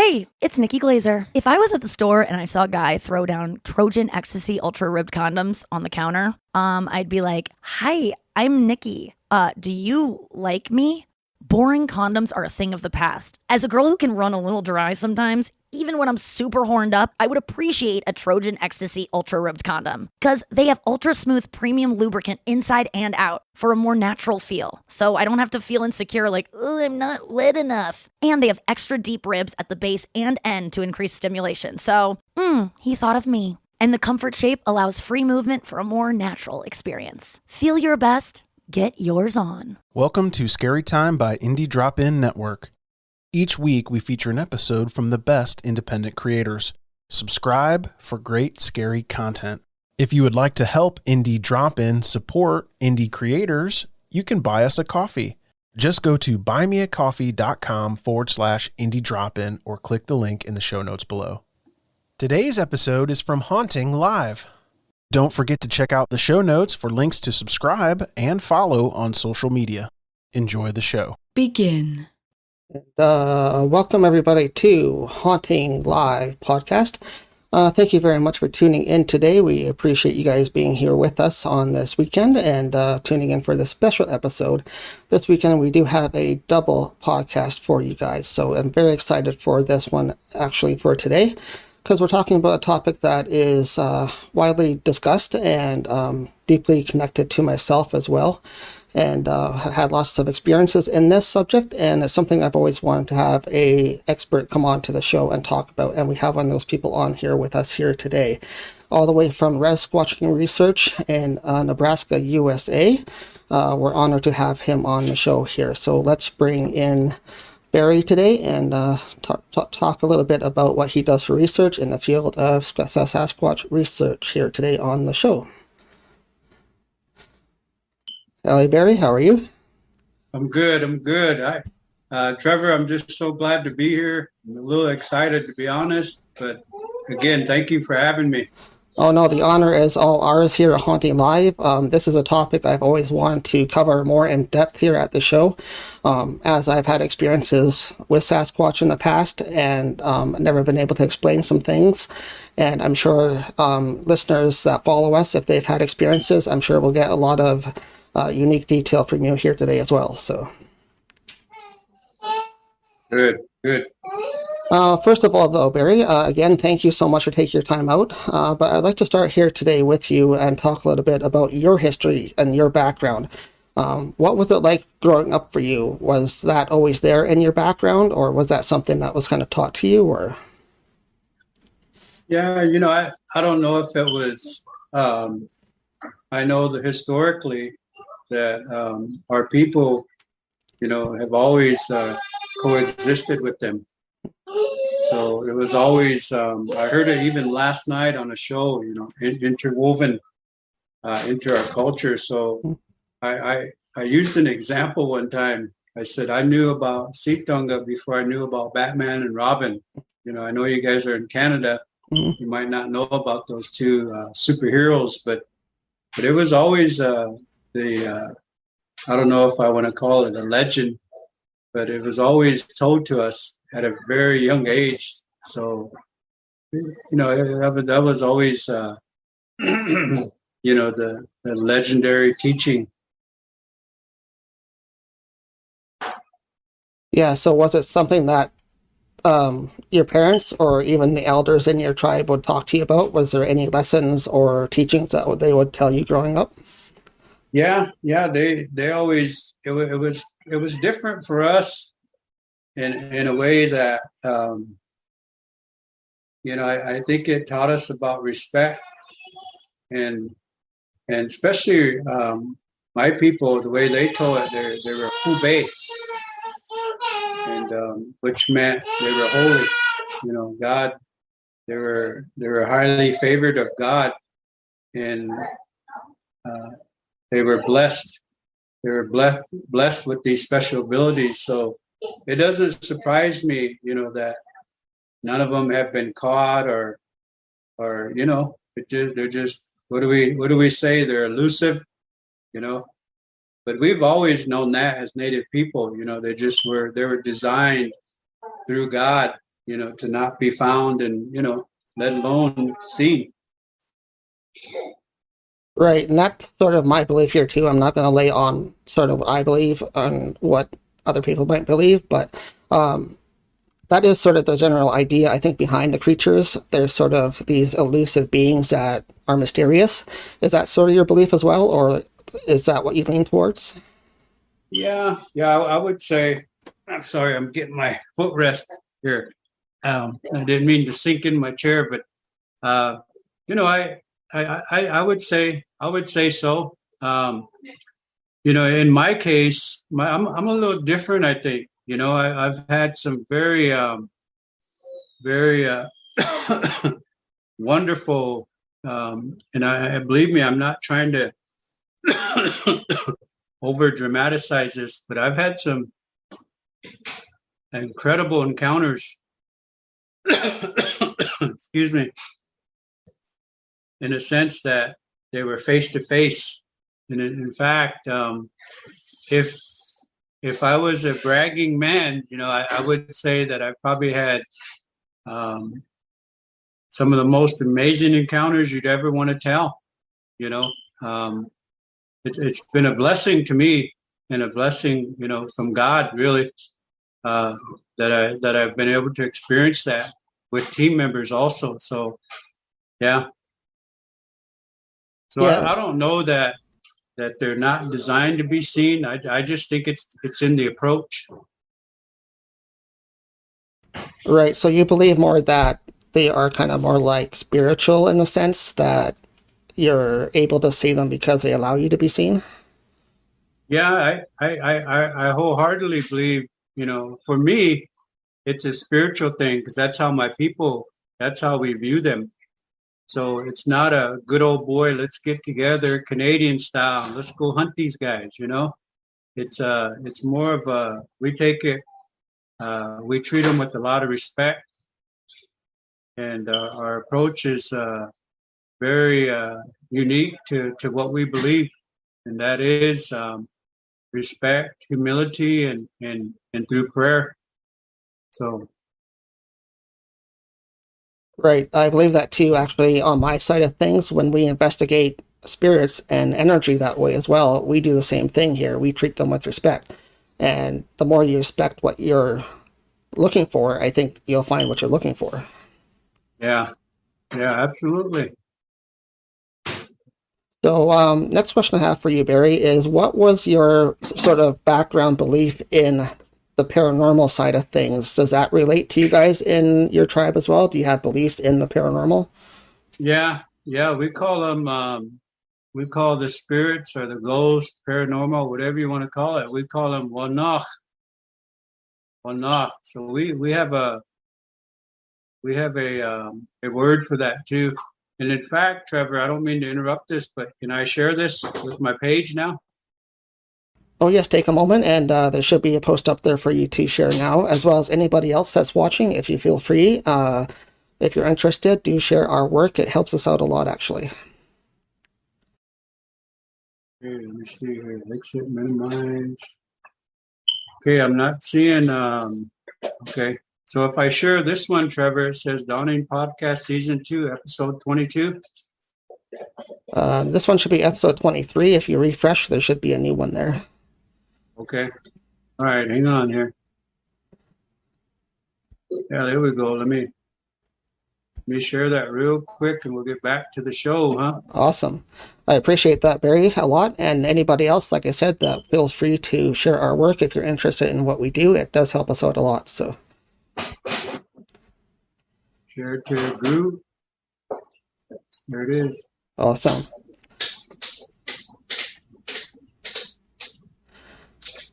Hey, it's Nikki Glazer. If I was at the store and I saw a guy throw down Trojan Ecstasy Ultra Ribbed condoms on the counter, I'd be like, "Hi, I'm Nikki. Do you like me?" Boring condoms are a thing of the past. As a girl who can run a little dry sometimes, even when I'm super horned up, I would appreciate a Trojan Ecstasy Ultra Ribbed condom because they have ultra smooth premium lubricant inside and out for a more natural feel. So I don't have to feel insecure like, "Oh, I'm not wet enough." And they have extra deep ribs at the base and end to increase stimulation. So, he thought of me. And the comfort shape allows free movement for a more natural experience. Feel your best. Get yours on. Welcome to Scary Time by Indie Drop-In Network. Each week we feature an episode from the best independent creators. Subscribe for great scary content. If you would like to help Indie Drop-In support indie creators, you can buy us a coffee. Just go to buymeacoffee.com/indie drop-in or click the link in the show notes below. Today's episode is from HauntingLive. Don't forget to check out the show notes for links to subscribe and follow on social media. Enjoy the show. Begin. Welcome everybody to Haunting Live podcast. Thank you very much for tuning in today. We appreciate you guys being here with us on this weekend and tuning in for this special episode. This weekend we do have a double podcast for you guys, so I'm very excited for this one actually for today, because we're talking about a topic that is widely discussed and deeply connected to myself as well, and had lots of experiences in this subject, and it's something I've always wanted to have a expert come on to the show and talk about, and we have one of those people on here with us here today, all the way from Rez Squatching Research in Nebraska, USA. We're honored to have him on the show here. So let's bring in Barry today and talk a little bit about what he does for research in the field of Sasquatch research here today on the show. Hello, Barry. How are you? I'm good. Trevor, I'm just so glad to be here. I'm a little excited, to be honest. But again, thank you for having me. Oh, no, the honor is all ours here at Haunting Live. This is a topic I've always wanted to cover more in depth here at the show, as I've had experiences with Sasquatch in the past and never been able to explain some things. And I'm sure listeners that follow us, if they've had experiences, I'm sure we'll get a lot of unique detail from you here today as well. So, Good. First of all, though, Barry, again, thank you so much for taking your time out. But I'd like to start here today with you and talk a little bit about your history and your background. What was it like growing up for you? Was that always there in your background, or was that something that was kind of taught to you? Or Yeah, I don't know if it was. I know that historically that our people, have always coexisted with them. So it was always, I heard it even last night on a show, interwoven into our culture. So I used an example one time. I said, I knew about Ci'tonga before I knew about Batman and Robin. I know you guys are in Canada. You might not know about those two superheroes, but it was always I don't know if I want to call it a legend, but it was always told to us at a very young age. So, that was always, the legendary teaching. yeah, so was it something that your parents or even the elders in your tribe would talk to you about? Was there any lessons or teachings that they would tell you growing up? Yeah, they always, it was different for us in a way that, I think it taught us about respect and especially my people, the way they told it, they were hubei, and which meant they were holy. God, they were highly favored of God, and they were blessed. They were blessed with these special abilities. So it doesn't surprise me, that none of them have been caught or they're just what do we say? They're elusive, But we've always known that as Native people, they were designed through God to not be found and, let alone seen. Right, and that's sort of my belief here too. I'm not going to lay on sort of what I believe on what other people might believe, but that is sort of the general idea, I think, behind the creatures. There's sort of these elusive beings that are mysterious. Is that sort of your belief as well, or is that what you lean towards? Yeah, I would say, I'm sorry, I'm getting my footrest here. I didn't mean to sink in my chair, but, I would say so. In my case, I'm a little different, I think. I've had some very, very wonderful, and I believe me, I'm not trying to over dramatize this, but I've had some incredible encounters. Excuse me. In a sense that they were face to face, and in fact, if I was a bragging man, I would say that I probably had some of the most amazing encounters you'd ever want to tell. It's been a blessing to me, and a blessing, from God, really, that I've been able to experience that with team members also. So, yeah. So Yeah. I don't know that they're not designed to be seen. I just think it's in the approach. Right, so you believe more that they are kind of more like spiritual in the sense that you're able to see them because they allow you to be seen? Yeah, I wholeheartedly believe, for me, it's a spiritual thing, because that's how we view them. So it's not a good old boy, let's get together Canadian style, let's go hunt these guys, It's more of we take it, we treat them with a lot of respect, and our approach is very unique to what we believe, and that is respect, humility, and through prayer. So. Right, I believe that too, actually, on my side of things. When we investigate spirits and energy that way as well, we do the same thing here. We treat them with respect. And the more you respect what you're looking for, I think you'll find what you're looking for. Yeah, absolutely. So, next question I have for you, Barry, is what was your sort of background belief in the paranormal side of things? Does that relate to you guys in your tribe as well? Do you have beliefs in the paranormal? Yeah, we call them, we call the spirits or the ghosts, paranormal, whatever you want to call it. We call them wanach. So we have a word for that too. And in fact, Trevor, I don't mean to interrupt this, but can I share this with my page now? Oh yes, take a moment, and there should be a post up there for you to share now, as well as anybody else that's watching. If you feel free, if you're interested, do share our work. It helps us out a lot, actually. Okay, let me see here. Exit, minimize. Okay, I'm not seeing. Okay, so if I share this one, Trevor, it says Dawning Podcast Season 2, Episode 22. This one should be episode 23. If you refresh, there should be a new one there. Okay. All right, hang on here. Yeah, there we go. Let me share that real quick, and we'll get back to the show, huh? Awesome. I appreciate that, Barry, a lot. And anybody else, like I said, that feels free to share our work if you're interested in what we do. It does help us out a lot. So share to the group. There it is. Awesome.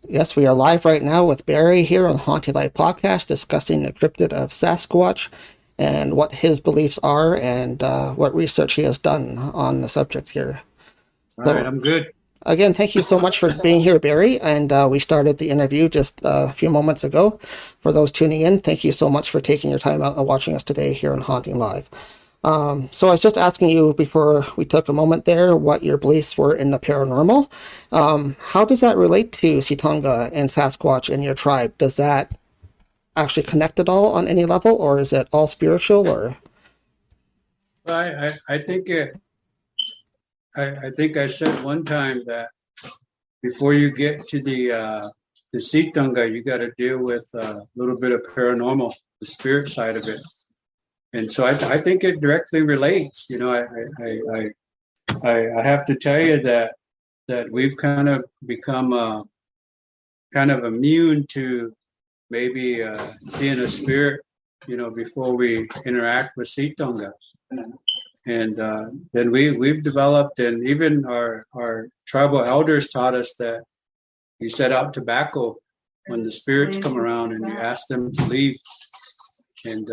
Yes, we are live right now with Barry here on HauntingLive podcast, discussing the cryptid of Sasquatch and what his beliefs are and what research he has done on the subject here. All right, I'm good. Again, thank you so much for being here, Barry. And we started the interview just a few moments ago. For those tuning in, thank you so much for taking your time out and watching us today here on HauntingLive. So I was just asking you before we took a moment there what your beliefs were in the paranormal. How does that relate to Ci'tonga and Sasquatch in your tribe? Does that actually connect at all on any level, or is it all spiritual? Or I think I think I said one time that before you get to the Ci'tonga, you got to deal with a little bit of paranormal, the spirit side of it. And so I think it directly relates. You know, I have to tell you that we've kind of become kind of immune to maybe seeing a spirit, you know, before we interact with Ci'tonga. And then we've developed, and even our tribal elders taught us that you set out tobacco when the spirits come around, and you ask them to leave. And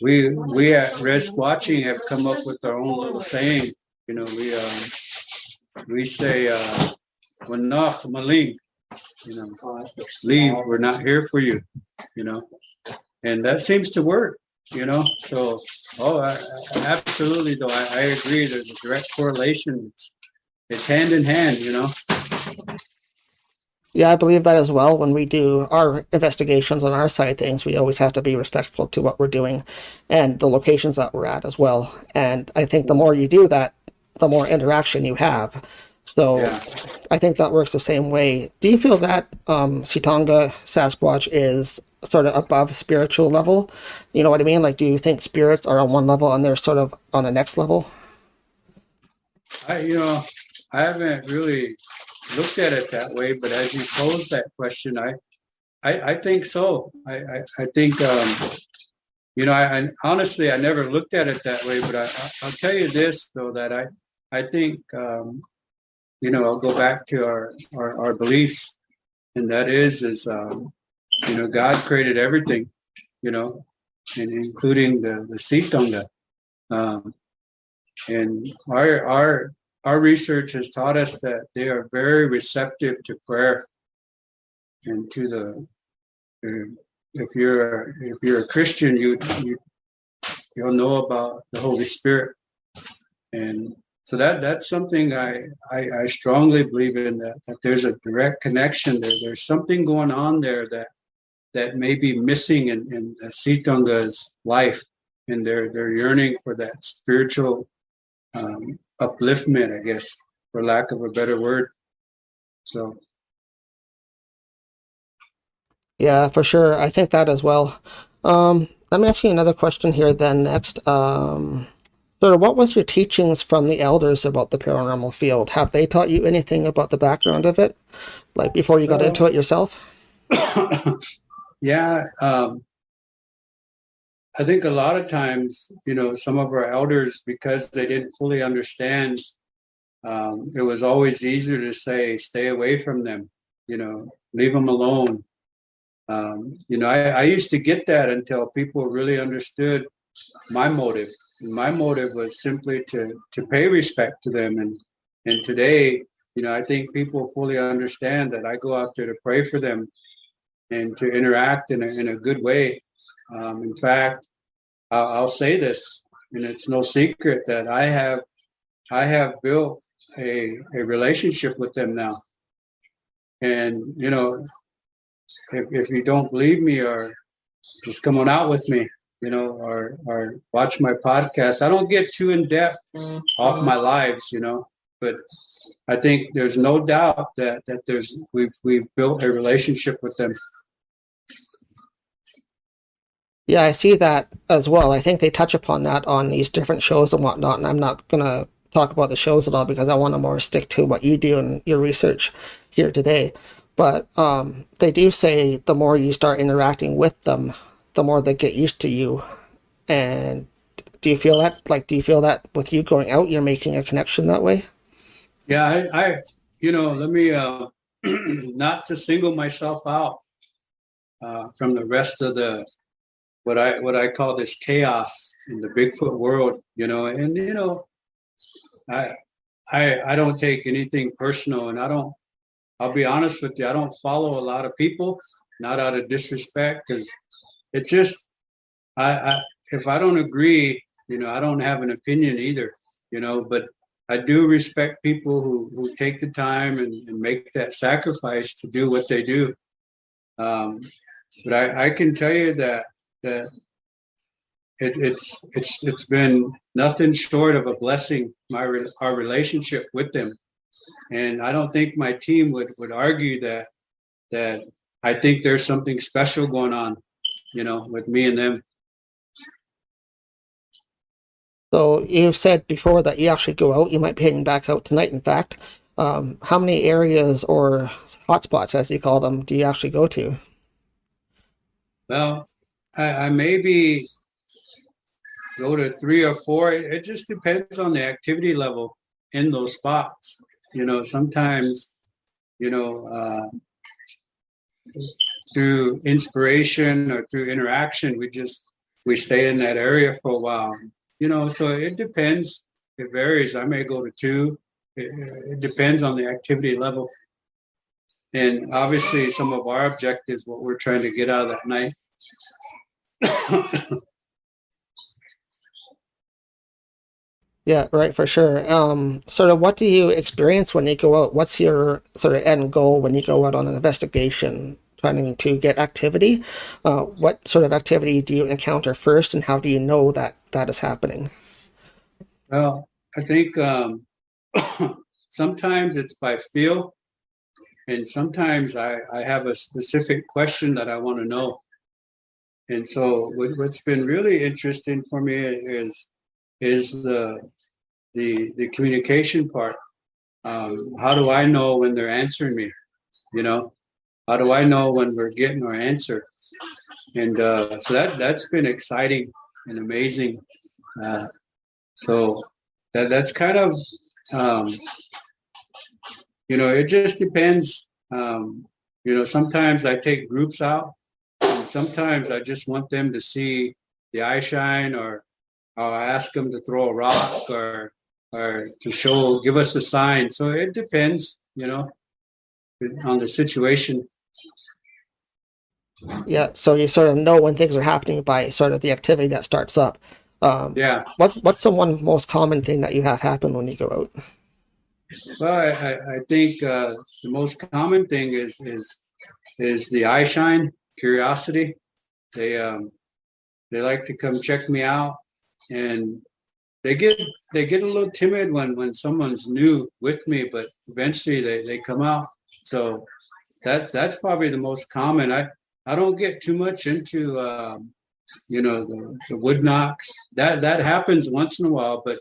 we at Rez Squatching have come up with our own little saying. You know, we say "Wanach maling," you know, leave. We're not here for you. You know, and that seems to work. You know, so absolutely, though I agree. There's a direct correlation. It's hand in hand. You know. yeah, I believe that as well. When we do our investigations on our side of things, we always have to be respectful to what we're doing and the locations that we're at as well. And I think the more you do that, the more interaction you have. So Yeah. I think that works the same way. Do you feel that Ci'tonga Sasquatch is sort of above spiritual level? You know what I mean? Like, do you think spirits are on one level and they're sort of on the next level? You know, I haven't really looked at it that way, but as you pose that question, I think so. I think, you know, I honestly, I never looked at it that way, but I'll tell you this though, that I think, you know, I'll go back to our beliefs, and that is, you know, God created everything, you know, and including the Ci'tonga. And our research has taught us that they are very receptive to prayer and to the. If you're a Christian, you'll know about the Holy Spirit, and so that's something I strongly believe in, that there's a direct connection there. There's something going on there that may be missing in Ci'tonga's life, and they're yearning for that spiritual upliftment, I guess, for lack of a better word. So Yeah, for sure. I think that as well. Let me ask you another question here then next. Sort of what was your teachings from the elders about the paranormal field? Have they taught you anything about the background of it, like before you got into it yourself? yeah, I think a lot of times, you know, some of our elders, because they didn't fully understand, it was always easier to say, stay away from them, you know, leave them alone. You know, I used to get that until people really understood my motive. And my motive was simply to pay respect to them. And today, you know, I think people fully understand that I go out there to pray for them and to interact in a good way. In fact, I'll say this, and it's no secret that I have built a relationship with them now. And, you know, if you don't believe me, or just come on out with me, you know, or watch my podcast. I don't get too in depth off my lives, you know, but I think there's no doubt that we've built a relationship with them. Yeah, I see that as well. I think they touch upon that on these different shows and whatnot, and I'm not gonna talk about the shows at all because I want to more stick to what you do and your research here today. But they do say the more you start interacting with them, the more they get used to you. And do you feel that? Like, do you feel that with you going out, you're making a connection that way? Yeah, I you know, let me not to single myself out from the rest of the what I call this chaos in the Bigfoot world, you know, and you know, I don't take anything personal, and I'll be honest with you, I don't follow a lot of people, not out of disrespect, because it just I if I don't agree, you know, I don't have an opinion either, you know, but I do respect people who take the time and make that sacrifice to do what they do. But I can tell you that it's been nothing short of a blessing, our relationship with them. And I don't think my team would argue that I think there's something special going on, with me and them. So you've said before that you actually go out. You might be heading back out tonight, in fact. How many areas or hotspots, as you call them, do you actually go to? Well, I maybe go to 3 or 4. It just depends on the activity level in those spots. Sometimes, through inspiration or through interaction, we stay in that area for a while. So it depends. It varies. I may go to 2. It depends on the activity level. And obviously some of our objectives, what we're trying to get out of that night. Yeah, right, for sure. Sort of what do you experience when you go out? What's your sort of end goal when you go out on an investigation, trying to get activity? What sort of activity do you encounter first, and how do you know that that is happening? Well, I think sometimes it's by feel, and sometimes I have a specific question that I want to know. And so what's been really interesting for me is the communication part. How do I know when they're answering me? How do I know when we're getting our answer? And so that's been exciting and amazing. So that's kind of it just depends. Sometimes I take groups out, and sometimes I just want them to see the eye shine, or I'll ask them to throw a rock or to give us a sign. So it depends, on the situation. Yeah, so you sort of know when things are happening by sort of the activity that starts up. Yeah. What's the one most common thing that you have happen when you go out? Well, I think the most common thing is the eye shine, curiosity. They like to come check me out, and they get a little timid when someone's new with me, but eventually they come out. So that's probably the most common. I don't get too much into the wood knocks. That happens once in a while, but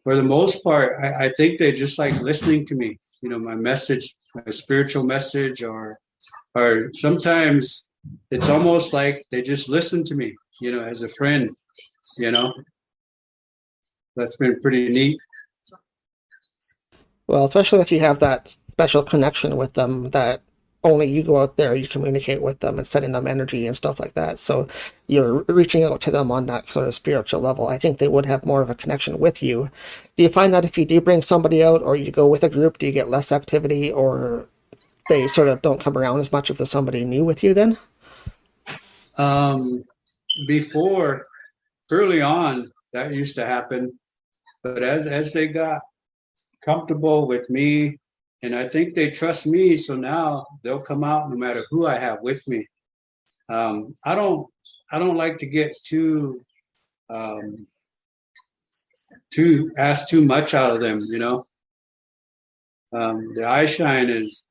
for the most part, I think they just like listening to me. My message, my spiritual message, or sometimes it's almost like they just listen to me, as a friend. That's been pretty neat. Well, especially if you have that special connection with them that only you go out there, you communicate with them and sending them energy and stuff like that. So you're reaching out to them on that sort of spiritual level. I think they would have more of a connection with you. Do you find that if you do bring somebody out or you go with a group, do you get less activity, or they sort of don't come around as much if there's somebody new with you then? Before, early on, that used to happen. But as they got comfortable with me, and I think they trust me, so now they'll come out no matter who I have with me. I don't like to get too ask too much out of them. The eye shine is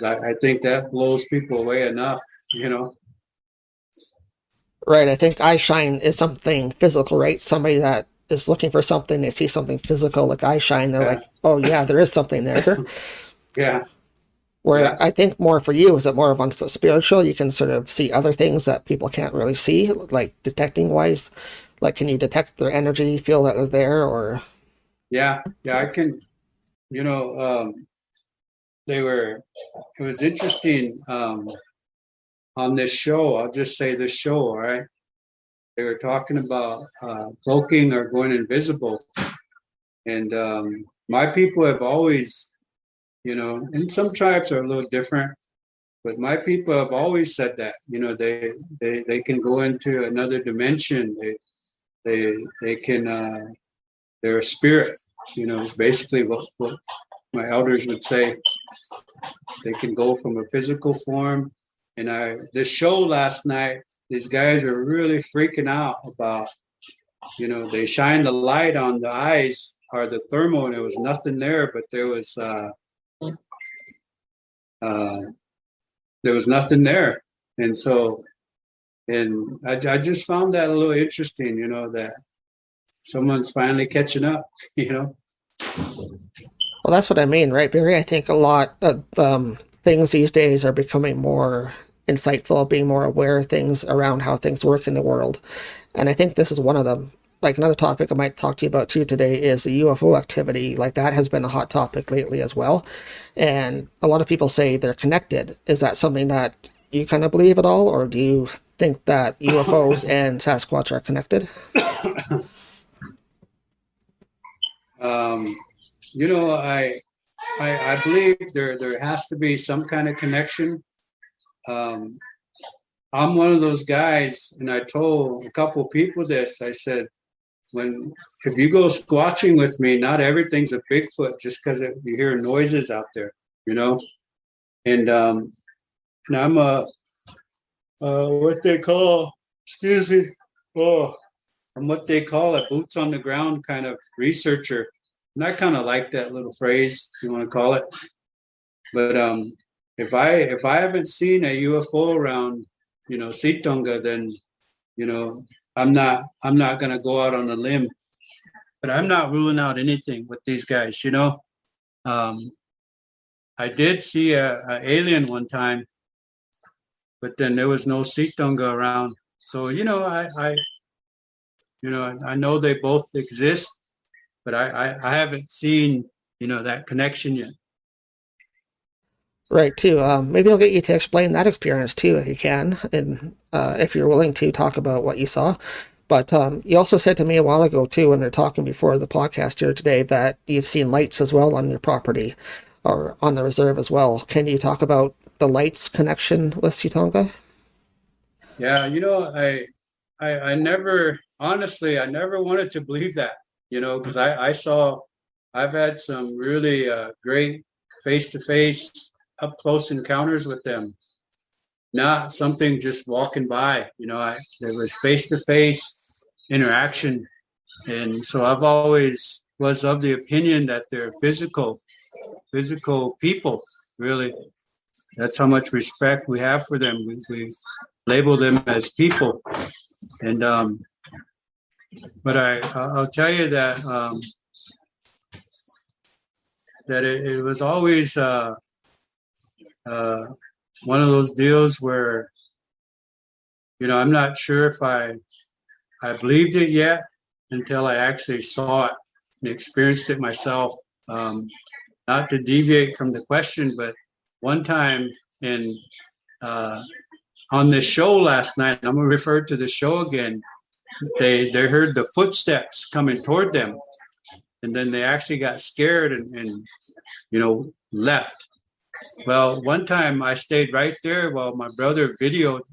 I think that blows people away enough. Right. I think eye shine is something physical, right? Somebody that is looking for something, they see something physical like eye shine, they're like, oh yeah, there is something there. Yeah. Where Yeah. I think more for you, is it more of on the spiritual? You can sort of see other things that people can't really see, like detecting wise. Like, can you detect their energy, feel that they're there, or? Yeah, I can. It was interesting on this show. I'll just say this show, all right? They were talking about cloaking or going invisible. And my people have always, and some tribes are a little different, but my people have always said that, they can go into another dimension. They can, they're a spirit, is basically what my elders would say. They can go from a physical form And this show last night, these guys are really freaking out about, they shined the light on the eyes or the thermal, and there was nothing there, but there was nothing there. And so, and I just found that a little interesting, that someone's finally catching up, Well, that's what I mean, right, Barry? I think a lot of things these days are becoming more insightful, being more aware of things around how things work in the world. And I think this is one of them. Like another topic I might talk to you about too today is the UFO activity. Like that has been a hot topic lately as well. And a lot of people say they're connected. Is that something that you kind of believe at all? Or do you think that UFOs and Sasquatch are connected? I believe there has to be some kind of connection. I'm one of those guys, and I told a couple people this. I said, if you go squatching with me, not everything's a Bigfoot just because you hear noises out there, And I'm what they call, excuse me, I'm what they call a boots on the ground kind of researcher. And I kind of like that little phrase, if you want to call it. But if I haven't seen a UFO around, Ci'tonga, then I'm not going to go out on a limb. But I'm not ruling out anything with these guys. I did see a alien one time, but then there was no Ci'tonga around. So I know they both exist, but I haven't seen that connection yet. Right, too. Maybe I'll get you to explain that experience too, if you can, and if you're willing to talk about what you saw. But you also said to me a while ago too, when we were talking before the podcast here today, that you've seen lights as well on your property or on the reserve as well. Can you talk about the lights connection with Ci'tonga? Yeah, I never, honestly, I never wanted to believe that, because I've had some really great face-to-face, up-close encounters with them. Not something just walking by, there was face-to-face interaction. And so I've always was of the opinion that they're physical people, really. That's how much respect we have for them. We label them as people. And but I'll tell you that that it was always one of those deals where I'm not sure if I believed it yet until I actually saw it and experienced it myself. Not to deviate from the question, but one time on this show last night, I'm gonna refer to the show again. They heard the footsteps coming toward them, and then they actually got scared and left. Well, one time I stayed right there while my brother videoed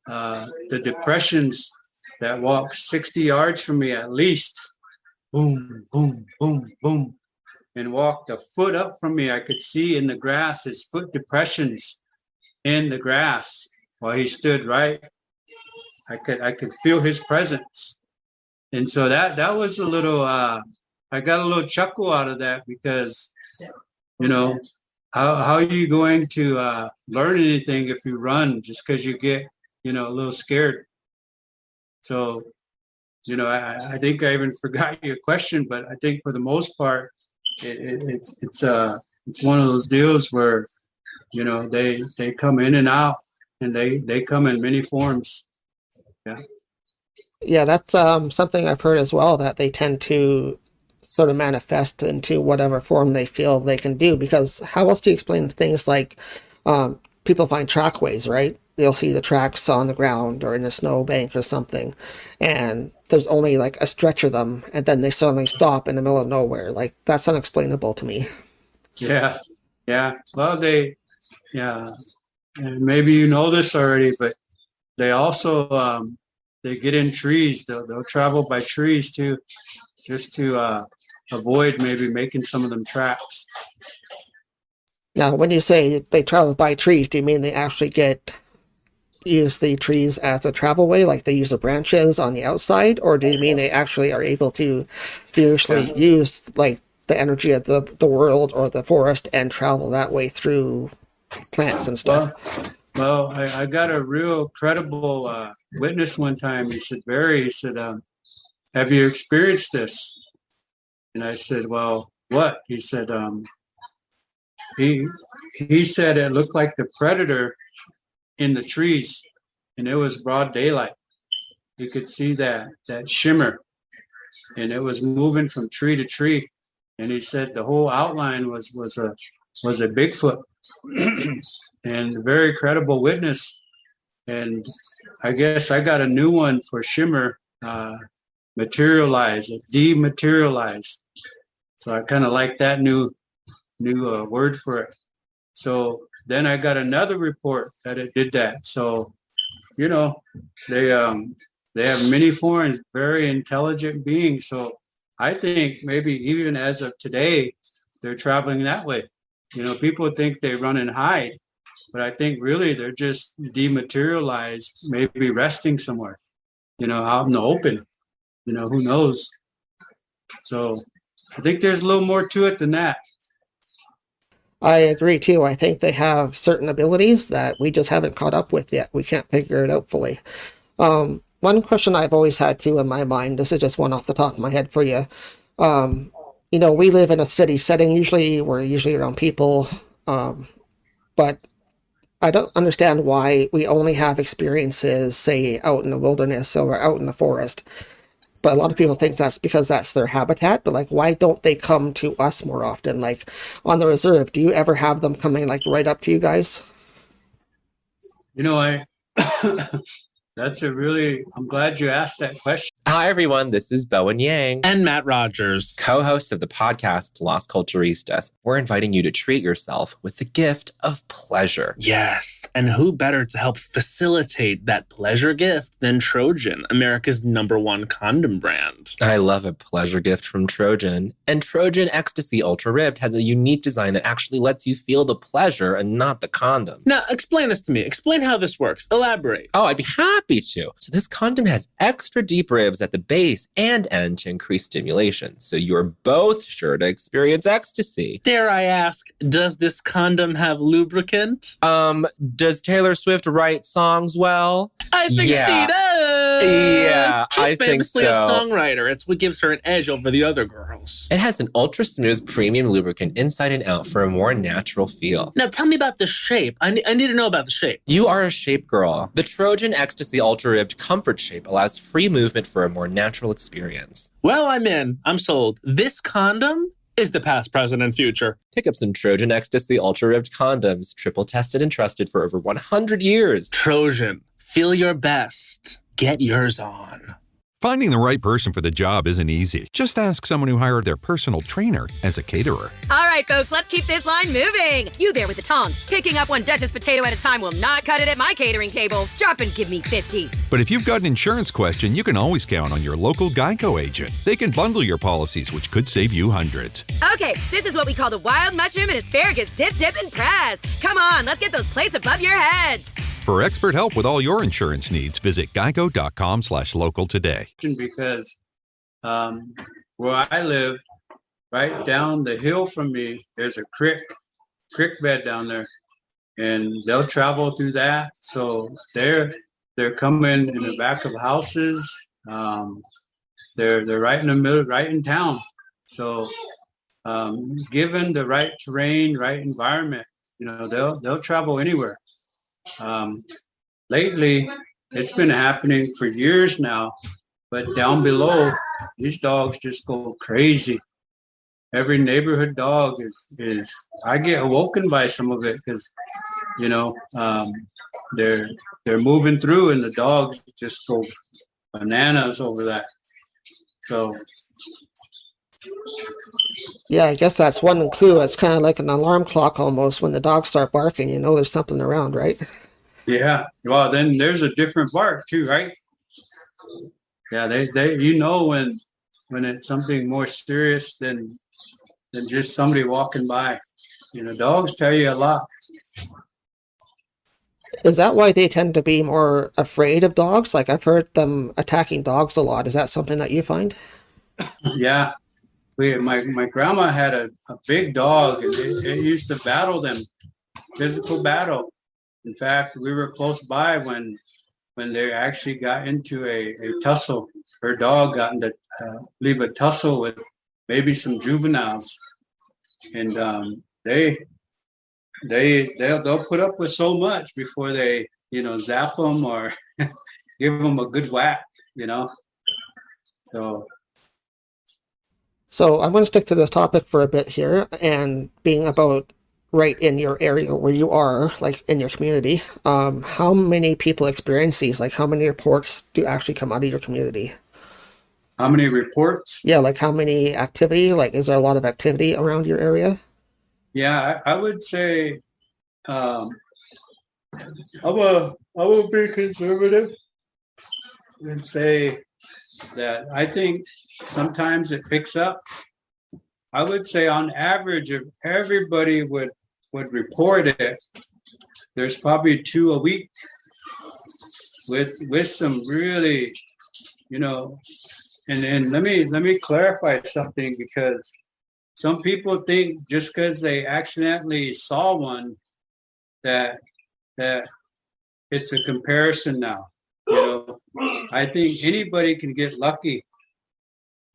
the depressions that walked 60 yards from me at least. Boom, boom, boom, boom. And walked a foot up from me. I could see in the grass his foot depressions in the grass while he stood right. I could feel his presence. And so that was a little, I got a little chuckle out of that because, how are you going to learn anything if you run just because you get, a little scared? So, I think I even forgot your question, but I think for the most part, it's one of those deals where, they come in and out, and they come in many forms. Yeah. Yeah, that's something I've heard as well, that they tend to sort of manifest into whatever form they feel they can do. Because how else do you explain things like people find trackways, right? They'll see the tracks on the ground or in a snowbank or something, and there's only like a stretch of them, and then they suddenly stop in the middle of nowhere. Like, that's unexplainable to me. Yeah. Well, and maybe you know this already, but they also they get in trees. They'll travel by trees too, just to avoid maybe making some of them tracks. Now, when you say they travel by trees, do you mean they actually get use the trees as a travel way, like they use the branches on the outside, or do you mean they actually are able to fiercely use like the energy of the world or the forest and travel that way through plants and stuff? Well, I got a real credible witness one time. He said, Barry, he said, have you experienced this? And I said, well, what? He said, he said it looked like the predator in the trees, and it was broad daylight. You could see that shimmer, and it was moving from tree to tree. And he said the whole outline was a Bigfoot, and a very credible witness. And I guess I got a new one for shimmer, materialize, dematerialize. So I kind of like that new word for it. So then I got another report that it did that. So, you know, they have many forms, very intelligent beings. So I think maybe even as of today, they're traveling that way. You know, people think they run and hide, but I think really they're just dematerialized, maybe resting somewhere, you know, out in the open. You know, who knows? So I think there's a little more to it than that. I agree too. I think they have certain abilities that we just haven't caught up with yet. We can't figure it out fully. One question I've always had too in my mind, this is just one off the top of my head for you. You know, we live in a city setting, we're usually around people, but I don't understand why we only have experiences, say, out in the wilderness or out in the forest. But a lot of people think that's because that's their habitat. But like, why don't they come to us more often? Like on the reserve, do you ever have them coming like right up to you guys? You know, I'm glad you asked that question. Hi, everyone. This is Bowen Yang. And Matt Rogers, co-hosts of the podcast Las Culturistas. We're inviting you to treat yourself with the gift of pleasure. Yes. And who better to help facilitate that pleasure gift than Trojan, America's #1 condom brand? I love a pleasure gift from Trojan. And Trojan Ecstasy Ultra Ribbed has a unique design that actually lets you feel the pleasure and not the condom. Now, explain this to me. Explain how this works. Elaborate. Oh, I'd be happy to. So this condom has extra deep ribs at the base and end to increase stimulation. So you're both sure to experience ecstasy. Dare I ask, does this condom have lubricant? Does Taylor Swift write songs well? I think she does. Yeah, She's I think famously so. a songwriter. It's what gives her an edge over the other girls. It has an ultra smooth premium lubricant inside and out for a more natural feel. Now tell me about the shape. I need to know about the shape. You are a shape girl. The Trojan Ecstasy Ultra Ribbed Comfort Shape allows free movement for a more natural experience. Well, I'm in. I'm sold. This condom is the past, present, and future. Pick up some Trojan Ecstasy Ultra Ribbed condoms, triple tested and trusted for over 100 years. Trojan, feel your best. Get yours on. Finding the right person for the job isn't easy. Just ask someone who hired their personal trainer as a caterer. All right, folks, let's keep this line moving. You there with the tongs. Picking up one Duchess potato at a time will not cut it at my catering table. Drop and give me 50. But if you've got an insurance question, you can always count on your local Geico agent. They can bundle your policies, which could save you hundreds. Okay, this is what we call the wild mushroom and asparagus dip, and press. Come on, let's get those plates above your heads. For expert help with all your insurance needs, visit geico.com/local today. Because where I live, right down the hill from me, there's a creek bed down there, and they'll travel through that. So they're coming in the back of houses. They're right in the middle, right in town. So given the right terrain, right environment, you know, they'll travel anywhere. Lately, it's been happening for years now, but down below, these dogs just go crazy. Every neighborhood dog is I get awoken by some of it because, you know, they're moving through and the dogs just go bananas over that. So. Yeah, I guess that's one clue. It's kind of like an alarm clock almost. When the dogs start barking, you know there's something around, right? Yeah. Well, then there's a different bark too, right? Yeah, they you know when it's something more serious than just somebody walking by. You know, dogs tell you a lot. Is that why they tend to be more afraid of dogs? Like I've heard them attacking dogs a lot. Is that something that you find? Yeah, my grandma had a big dog, and it used to battle them, physical battle. In fact, we were close by when they actually got into a tussle. Her dog got into, leave a tussle with maybe some juveniles, and they'll put up with so much before they zap them or give them a good whack, you know. So So I'm going to stick to this topic for a bit here, and being about right in your area where you are, like in your community. How many people experience these? Like how many reports do actually come out of your community? how many reports? Yeah, like how many activity? Like is there a lot of activity around your area? Yeah, I would say um, I will be conservative and say that I think sometimes it picks up. I would say on average, if everybody would report it, there's probably 2 a week with some really, you know, and let me clarify something, because some people think just because they accidentally saw one that that it's a comparison now. You know, I think anybody can get lucky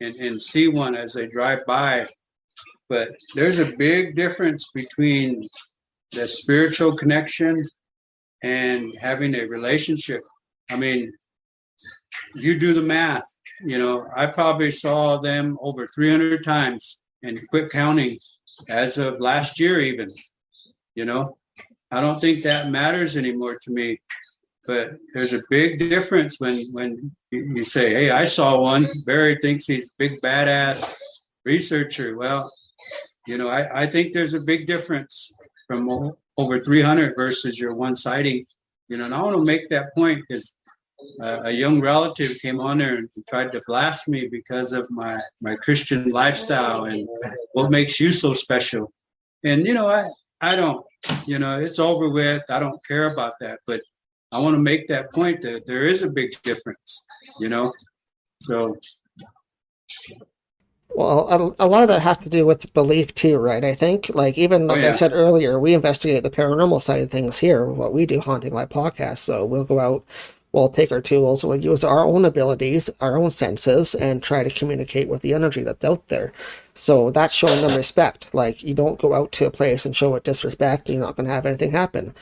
and see one as they drive by, but there's a big difference between the spiritual connection and having a relationship. I mean, you do the math. You know, I probably saw them over 300 times and quit counting as of last year, even. You know, I don't think that matters anymore to me. But there's a big difference when you say, "Hey, I saw one." Barry thinks he's big badass researcher. Well, you know, I think there's a big difference from over 300 versus your one sighting. You know, and I want to make that point because a young relative came on there and tried to blast me because of my Christian lifestyle and what makes you so special. And you know, I don't, you know, it's over with. I don't care about that. But I want to make that point that there is a big difference, you know. So Well, a lot of that has to do with belief too, right? I think, like even oh like I yeah, said earlier, we investigate the paranormal side of things here. What we do, Haunting Live podcast. So we'll go out, we'll take our tools, we'll use our own abilities, our own senses, and try to communicate with the energy that's out there. So that's showing them respect. Like you don't go out to a place and show it disrespect. You're not going to have anything happen.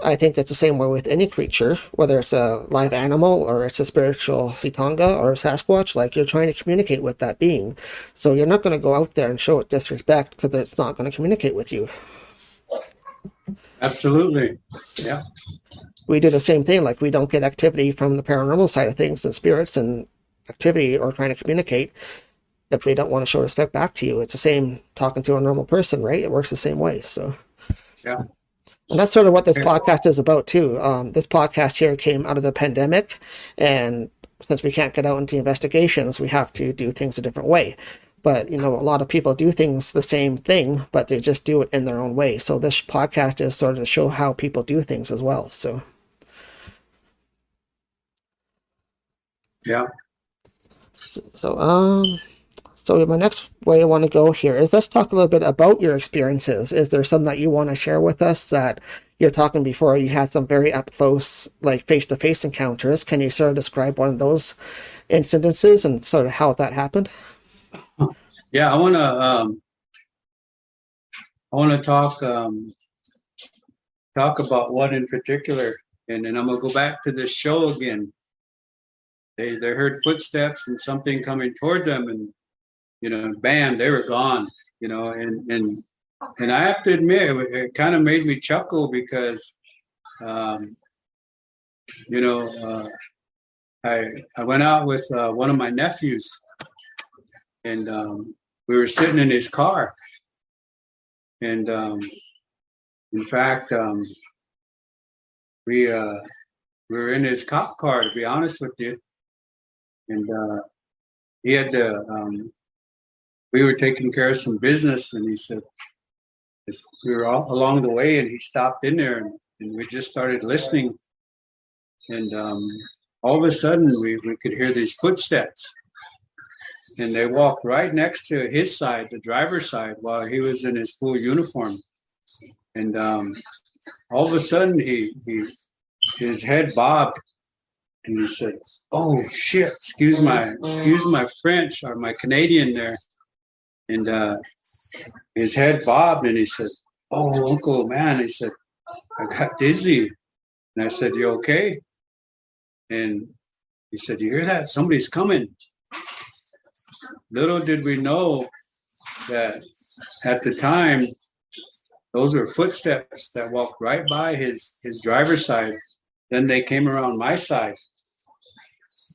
I think it's the same way with any creature, whether it's a live animal or it's a spiritual Ci'tonga or a Sasquatch. Like you're trying to communicate with that being, so you're not going to go out there and show it disrespect because it's not going to communicate with you. absolutely. Yeah. We do the same thing. Like we don't get activity from the paranormal side of things and spirits and activity or trying to communicate if they don't want to show respect back to you. It's the same talking to a normal person, right? It works the same way. So Yeah. and that's sort of what this podcast is about too. This podcast here came out of the pandemic, and since we can't get out into investigations, we have to do things a different way. But you know, a lot of people do things the same thing, but they just do it in their own way. So this podcast is sort of to show how people do things as well. So Yeah. so so my next way I want to go here is let's talk a little bit about your experiences. Is there some that you want to share with us that you're talking before you had some very up close, like face-to-face encounters? Can you sort of describe one of those incidences and sort of how that happened? Yeah. I want to talk about one in particular, and then I'm gonna go back to this show again. They heard footsteps and something coming toward them, and you know, bam, they were gone. You know, and I have to admit, it kind of made me chuckle because, you know, I went out with one of my nephews, and we were sitting in his car, and in fact, we were in his cop car, to be honest with you, and he had to. We were taking care of some business, and he said we were all along the way, and he stopped in there, and and we just started listening. And all of a sudden, we could hear these footsteps. And they walked right next to his side, the driver's side, while he was in his full uniform. And all of a sudden, his head bobbed, and he said, "Oh shit! Excuse my French or my Canadian there." And his head bobbed, and he said, "Oh, Uncle, man," he said, "I got dizzy." And I said, "You okay?" And he said, "You hear that? Somebody's coming." Little did we know that at the time, those were footsteps that walked right by his driver's side. Then they came around my side.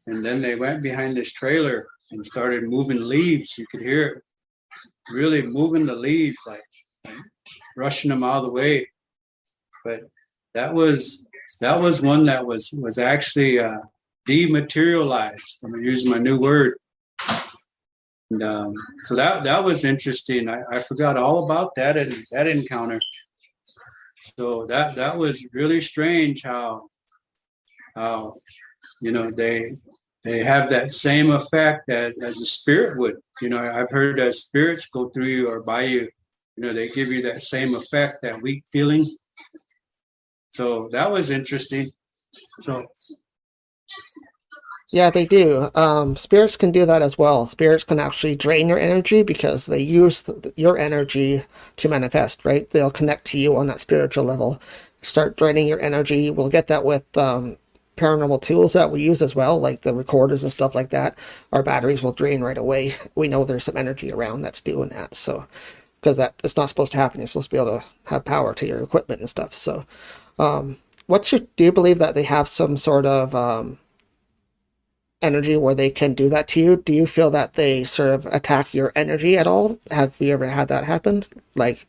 And then they went behind this trailer and started moving leaves. You could hear it really moving the leaves, like rushing them out of the way. But that was one that was actually dematerialized. I'm using my new word. And so that was interesting. I forgot all about that encounter. So that was really strange how they have that same effect as a spirit would. I've heard that spirits go through you or by you. They give you that same effect, that weak feeling. So that was interesting. So Yeah, they do. Spirits can do that as well. Spirits can actually drain your energy because they use your energy to manifest, right? They'll connect to you on that spiritual level, start draining your energy. We'll get that with paranormal tools that we use as well, like the recorders and stuff like that. Our batteries will drain right away. We know there's some energy around that's doing that. So, because it's not supposed to happen. You're supposed to be able to have power to your equipment and stuff. So, do you believe that they have some sort of energy where they can do that to you? Do you feel that they sort of attack your energy at all? Have you ever had that happen? Like,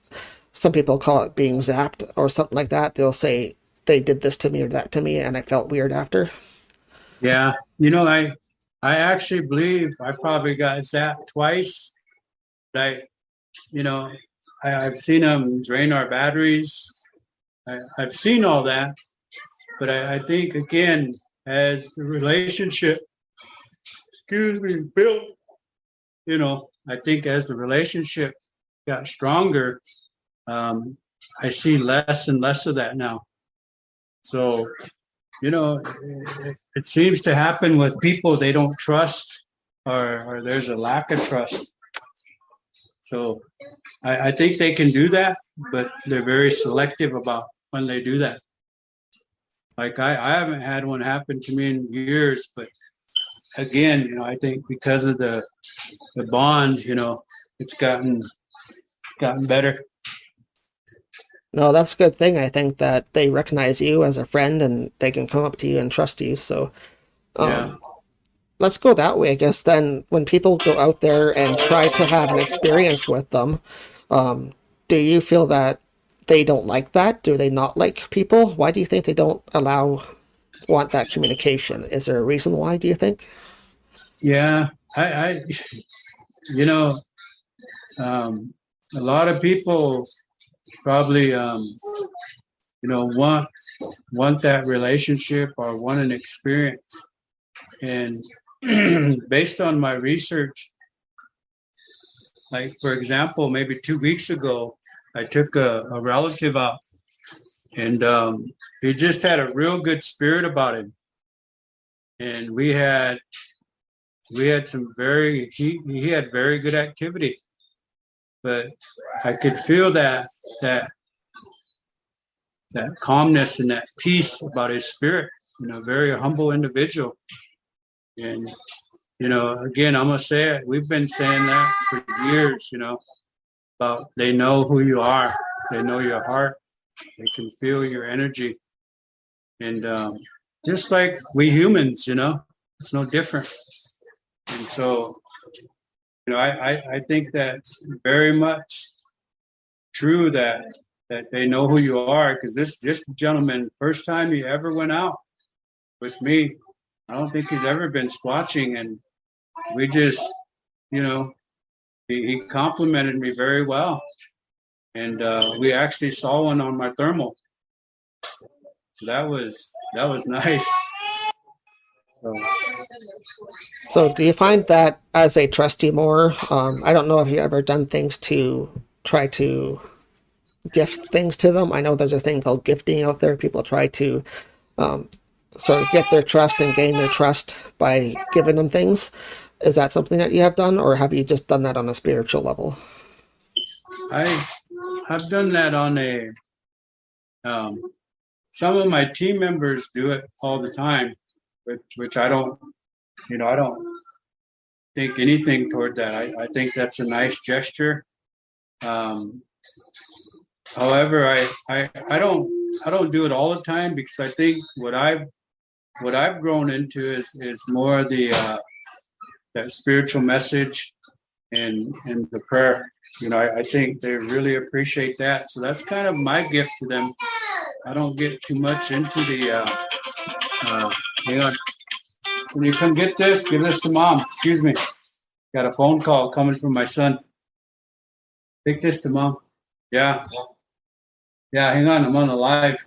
some people call it being zapped or something like that. They'll say they did this to me or that to me and I felt weird after. Yeah, I actually believe I probably got zapped twice. I've seen them drain our batteries. I've seen all that, but I think, again, as the relationship built, I think as the relationship got stronger, I see less and less of that now. So, it seems to happen with people they don't trust, or there's a lack of trust. So I think they can do that, but they're very selective about when they do that. Like I haven't had one happen to me in years, but again, I think because of the bond, it's gotten better. No, that's a good thing. I think that they recognize you as a friend and they can come up to you and trust you. So Yeah. Let's go that way, I guess. Then when people go out there and try to have an experience with them, do you feel that they don't like that? Do they not like people? Why do you think they don't want that communication? Is there a reason why, do you think? Yeah, a lot of people probably, want that relationship or want an experience. And based on my research, like, for example, maybe 2 weeks ago, I took a relative out, and he just had a real good spirit about him. And we had some he had very good activity, but I could feel that calmness and that peace about his spirit, very humble individual. And, again, I'm going to say it. We've been saying that for years, about they know who you are. They know your heart. They can feel your energy. And just like we humans, it's no different. And so, I think that's very much true that they know who you are, because this gentleman, first time he ever went out with me, I don't think he's ever been squatching, and we just, he complimented me very well, and we actually saw one on my thermal. that was nice. So do you find that as they trust you more? I don't know if you've ever done things to try to gift things to them. I know there's a thing called gifting out there. People try to sort of get their trust and gain their trust by giving them things. Is that something that you have done, or have you just done that on a spiritual level? I've done that on a some of my team members do it all the time, which I don't, I don't think anything toward that. I think that's a nice gesture. However, I don't do it all the time, because I think what I've grown into is more the that spiritual message and the prayer. I think they really appreciate that. So that's kind of my gift to them. I don't get too much into the hang on. Can you come get this? Give this to mom. Excuse me. Got a phone call coming from my son. Take this to mom. Yeah. Yeah, hang on. I'm on the live.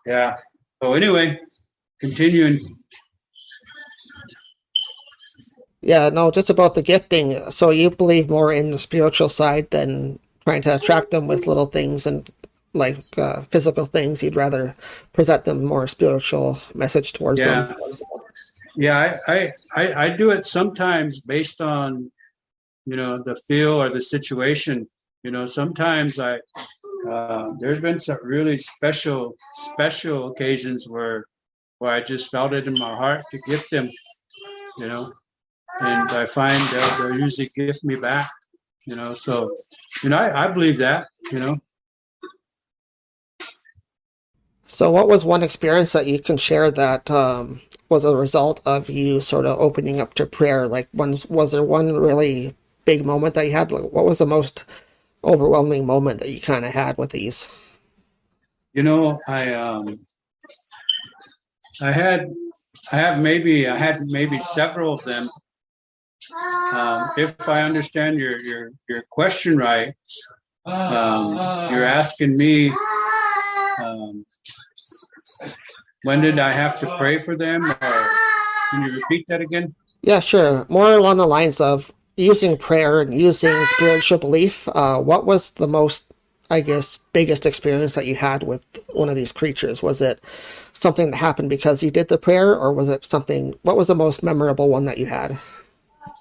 Yeah. So anyway, continuing. Yeah, no, just about the gifting. So you believe more in the spiritual side than trying to attract them with little things and like physical things. You'd rather present them more spiritual message towards them. Yeah, I do it sometimes based on, the feel or the situation. Sometimes there's been some really special occasions where I just felt it in my heart to gift them, and I find they'll usually gift me back, so, I believe that, So what was one experience that you can share that was a result of you sort of opening up to prayer? Like, was there one really big moment that you had? Like, what was the most overwhelming moment that you kind of had with these? I had maybe several of them. If I understand your question right, you're asking me, when did I have to pray for them? Or can you repeat that again? Yeah, sure. More along the lines of using prayer and using spiritual belief. What was the most, I guess, biggest experience that you had with one of these creatures? Was it something that happened because you did the prayer, or was it something, what was the most memorable one that you had?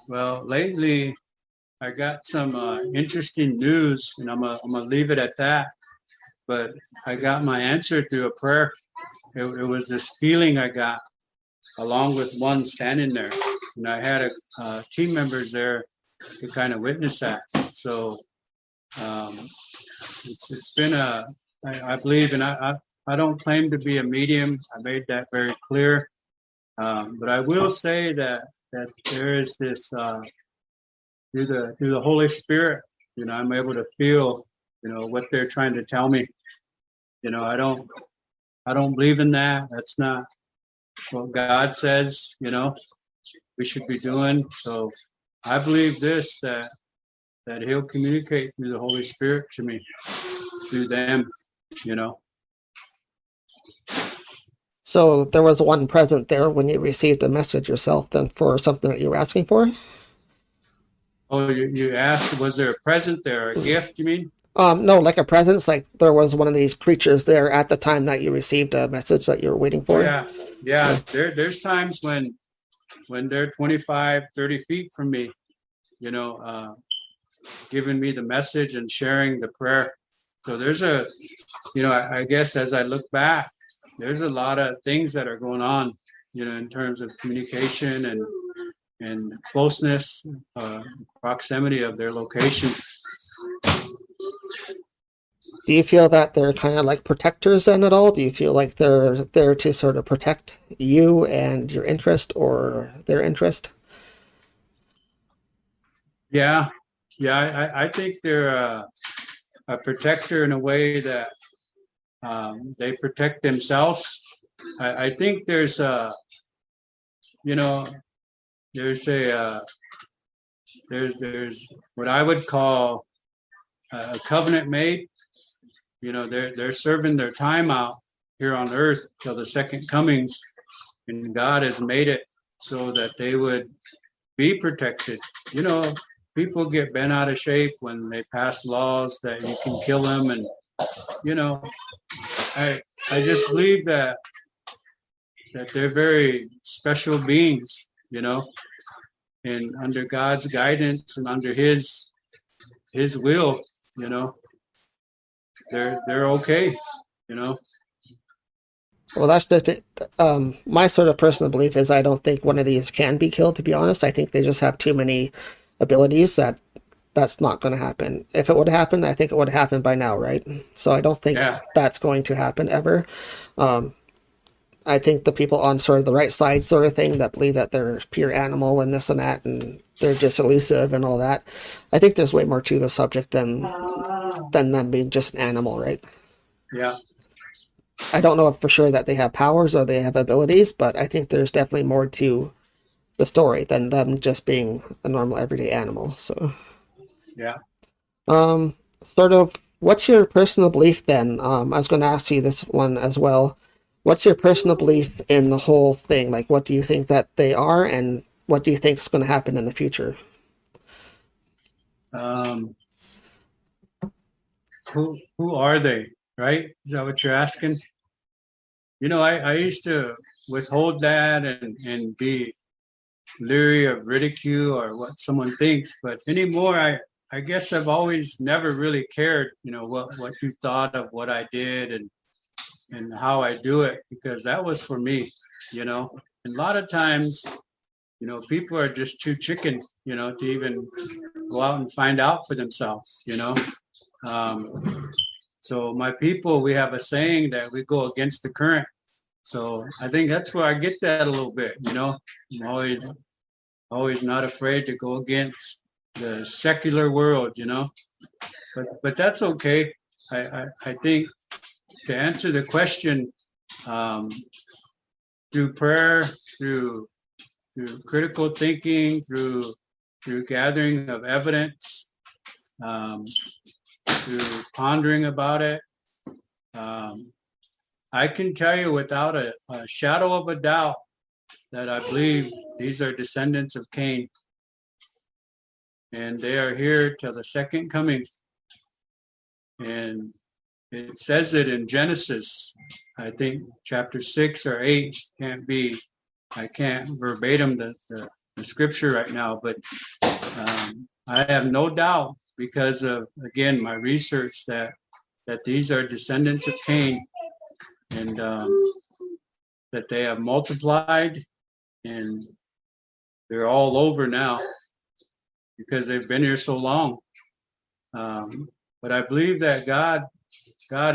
Well, lately I got some interesting news, and I'm gonna leave it at that. But I got my answer through a prayer. It was this feeling I got, along with one standing there, and I had team members there to kind of witness that. So it's been I believe, and I don't claim to be a medium. I made that very clear. But I will say that there is this through the Holy Spirit, I'm able to feel, what they're trying to tell me. I don't believe in that. That's not what God says, we should be doing. So I believe this, that He'll communicate through the Holy Spirit to me, through them, So there was one present there when you received a message yourself then for something that you were asking for? Oh, you asked, was there a present there, a gift, you mean? No, like a presence, like there was one of these creatures there at the time that you received a message that you were waiting for? Yeah. There's times when they're 25, 30 feet from me, giving me the message and sharing the prayer. So there's I guess as I look back, there's a lot of things that are going on, in terms of communication and closeness, proximity of their location. Do you feel that they're kind of like protectors then at all? Do you feel like they're there to sort of protect you and your interest or their interest? Yeah. I think they're a protector in a way that they protect themselves. I think there's there's what I would call a covenant made. they're serving their time out here on earth till the second coming, and God has made it so that they would be protected. People get bent out of shape when they pass laws that you can kill them, and I just believe that they're very special beings, and under God's guidance and under His will, they're okay, Well, that's just it. My sort of personal belief is I don't think one of these can be killed, to be honest. I think they just have too many abilities that's not going to happen. If it would happen, I think it would happen by now, right? So I don't think that's going to happen ever. I think the people on sort of the right side sort of thing that believe that they're pure animal and this and that and they're just elusive and all that, I think there's way more to the subject than them being just an animal, right? Yeah. I don't know for sure that they have powers or they have abilities, but I think there's definitely more to the story than them just being a normal everyday animal. So yeah. Sort of, what's your personal belief then? I was going to ask you this one as well. What's your personal belief in the whole thing? Like, what do you think that they are, and what do you think is going to happen in the future? Who are they? Right? Is that what you're asking? I used to withhold that and be leery of ridicule or what someone thinks, but anymore, I guess I've always never really cared, what you thought of what I did and how I do it, because that was for me, and a lot of times, people are just too chicken, to even go out and find out for themselves, So my people, we have a saying that we go against the current. So I think that's where I get that a little bit, I'm always not afraid to go against the secular world, but that's okay. I think to answer the question, through prayer, through critical thinking, through gathering of evidence, through pondering about it, I can tell you without a shadow of a doubt that I believe these are descendants of Cain, and they are here till the second coming. And it says it in Genesis, I think chapter 6 or 8, I can't verbatim the scripture right now, but I have no doubt, because of, again, my research, that these are descendants of Cain, and that they have multiplied, and they're all over now because they've been here so long. But I believe that God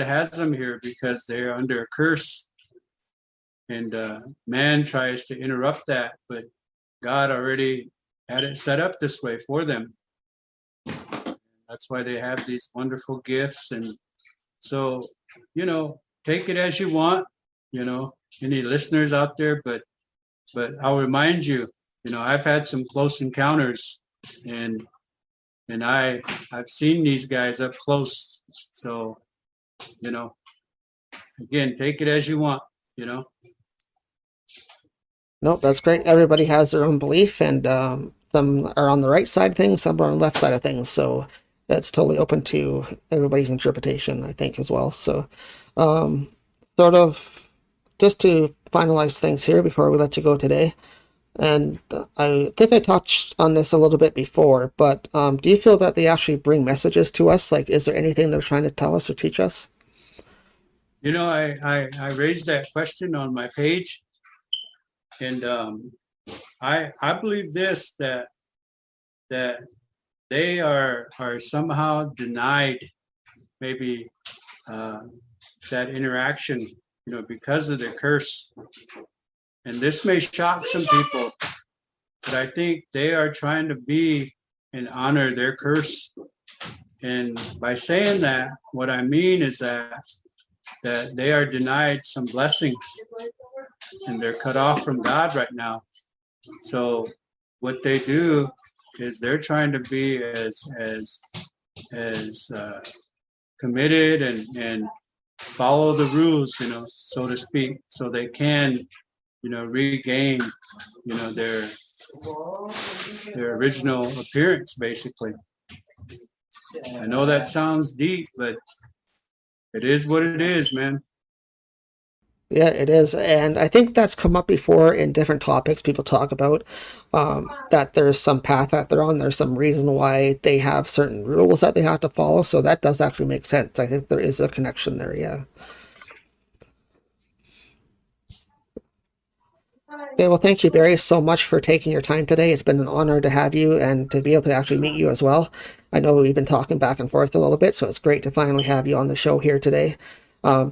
has them here because they're under a curse, and man tries to interrupt that, but God already had it set up this way for them. That's why they have these wonderful gifts. And so, take it as you want, any listeners out there, but I'll remind you, I've had some close encounters, and I've seen these guys up close. So, again, take it as you want, Nope, that's great. Everybody has their own belief, and some are on the right side of things, some are on the left side of things. So that's totally open to everybody's interpretation, I think, as well. So sort of just to finalize things here before we let you go today, and I think I touched on this a little bit before, but do you feel that they actually bring messages to us? Like, is there anything they're trying to tell us or teach us? I raised that question on my page, and I believe this, that they are somehow denied maybe that interaction, because of the curse. And this may shock some people, but I think they are trying to be and honor their curse. And by saying that, what I mean is that they are denied some blessings, and they're cut off from God right now. So what they do is they're trying to be as committed and follow the rules, so to speak, so they can, regain, their original appearance, basically. I know that sounds deep, but it is what it is, man. Yeah, it is. And I think that's come up before in different topics. People talk about that there's some path that they're on. There's some reason why they have certain rules that they have to follow. So that does actually make sense. I think there is a connection there, yeah. Okay, well, thank you, Barry, so much for taking your time today. It's been an honor to have you and to be able to actually meet you as well. I know we've been talking back and forth a little bit, so it's great to finally have you on the show here today.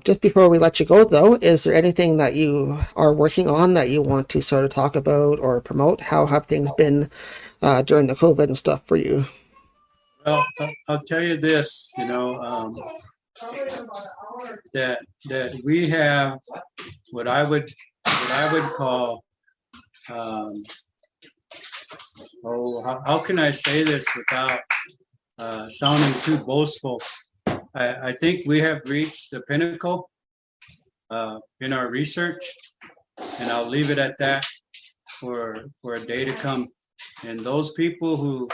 Just before we let you go, though, is there anything that you are working on that you want to sort of talk about or promote? How have things been during the COVID and stuff for you? Well, I'll tell you this, that we have what I would call, how can I say this without sounding too boastful? I think we have reached the pinnacle in our research, and I'll leave it at that for a day to come. And those people who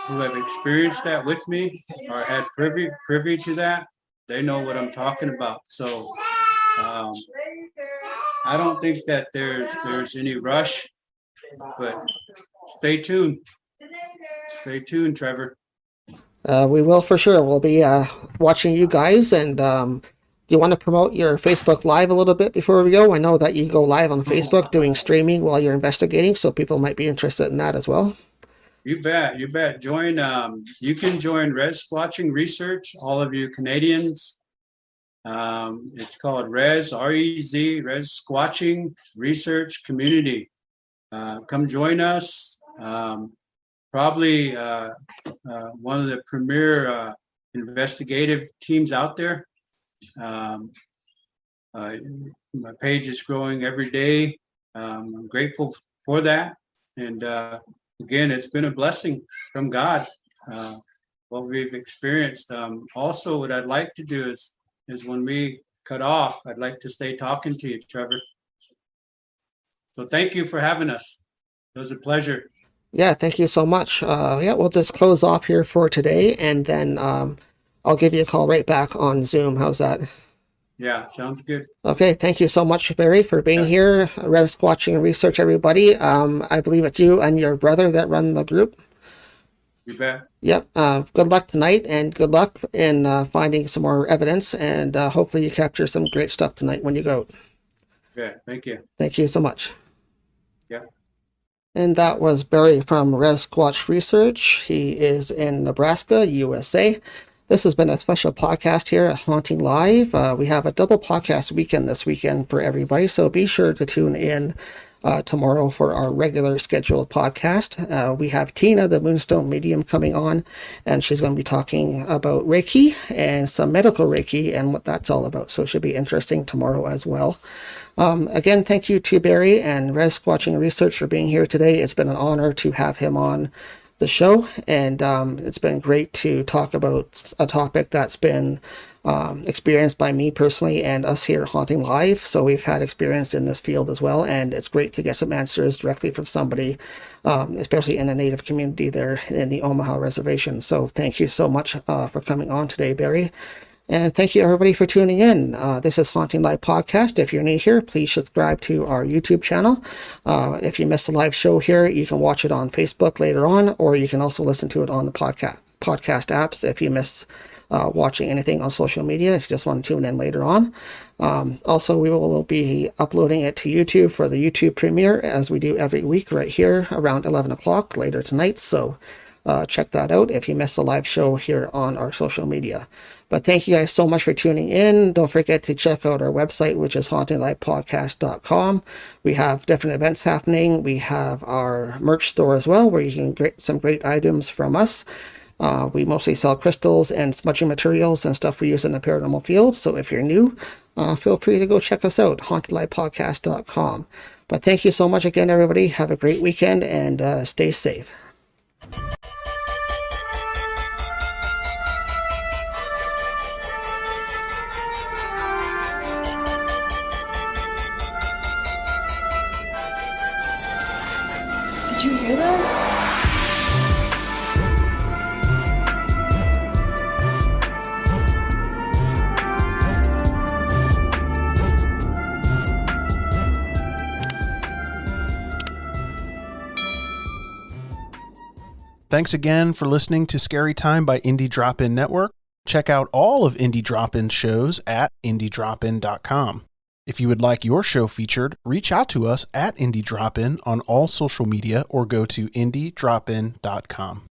have experienced that with me or had privy to that, they know what I'm talking about. So I don't think that there's any rush, but stay tuned. Stay tuned, Trevor. We will for sure. We'll be watching you guys. And do you want to promote your Facebook Live a little bit before we go? I know that you go live on Facebook doing streaming while you're investigating, so people might be interested in that as well. You bet. Join. You can join Rez Squatching Research, all of you Canadians. It's called Rez, R-E-Z, Rez Squatching Research Community. Come join us. Probably one of the premier investigative teams out there. My page is growing every day. I'm grateful for that. And again, it's been a blessing from God, what we've experienced. Also, what I'd like to do is when we cut off, I'd like to stay talking to you, Trevor. So thank you for having us. It was a pleasure. Yeah, thank you so much. Yeah, we'll just close off here for today, and then I'll give you a call right back on Zoom. How's that? Yeah, sounds good. Okay, thank you so much, Barry, for being here. Rez Squatching Research, everybody. I believe it's you and your brother that run the group. You bet. Yep. Good luck tonight, and good luck in finding some more evidence, and hopefully you capture some great stuff tonight when you go. Yeah, thank you. Thank you so much. Yeah. And that was Barry from Rez Squatch Research. He is in Nebraska, USA. This has been a special podcast here at Haunting Live. We have a double podcast weekend this weekend for everybody, so be sure to tune in tomorrow for our regular scheduled podcast. We have Tina, the Moonstone Medium, coming on, and she's going to be talking about Reiki and some medical Reiki and what that's all about. So it should be interesting tomorrow as well. Again, thank you to Barry and Rez Squatching Research for being here today. It's been an honor to have him on the show, and it's been great to talk about a topic that's been experienced by me personally and us here at Haunting Live. So we've had experience in this field as well, and it's great to get some answers directly from somebody, especially in the Native community there in the Omaha Reservation. So thank you so much for coming on today, Barry. And thank you, everybody, for tuning in. This is Haunting Live Podcast. If you're new here, please subscribe to our YouTube channel. If you missed the live show here, you can watch it on Facebook later on, or you can also listen to it on the podcast apps if you miss watching anything on social media, if you just want to tune in later on. Also, we will be uploading it to YouTube for the YouTube premiere, as we do every week right here around 11 o'clock later tonight. So check that out if you missed the live show here on our social media. But thank you guys so much for tuning in. Don't forget to check out our website, which is HauntingLivePodcast.com. We have different events happening. We have our merch store as well, where you can get some great items from us. We mostly sell crystals and smudging materials and stuff we use in the paranormal field. So if you're new, feel free to go check us out, HauntingLivePodcast.com. But thank you so much again, everybody. Have a great weekend, and stay safe. Did you hear that? Thanks again for listening to Scary Time by Indie Drop-In Network. Check out all of Indie Drop-In shows at indiedropin.com. If you would like your show featured, reach out to us at Indie Drop-In on all social media or go to indiedropin.com.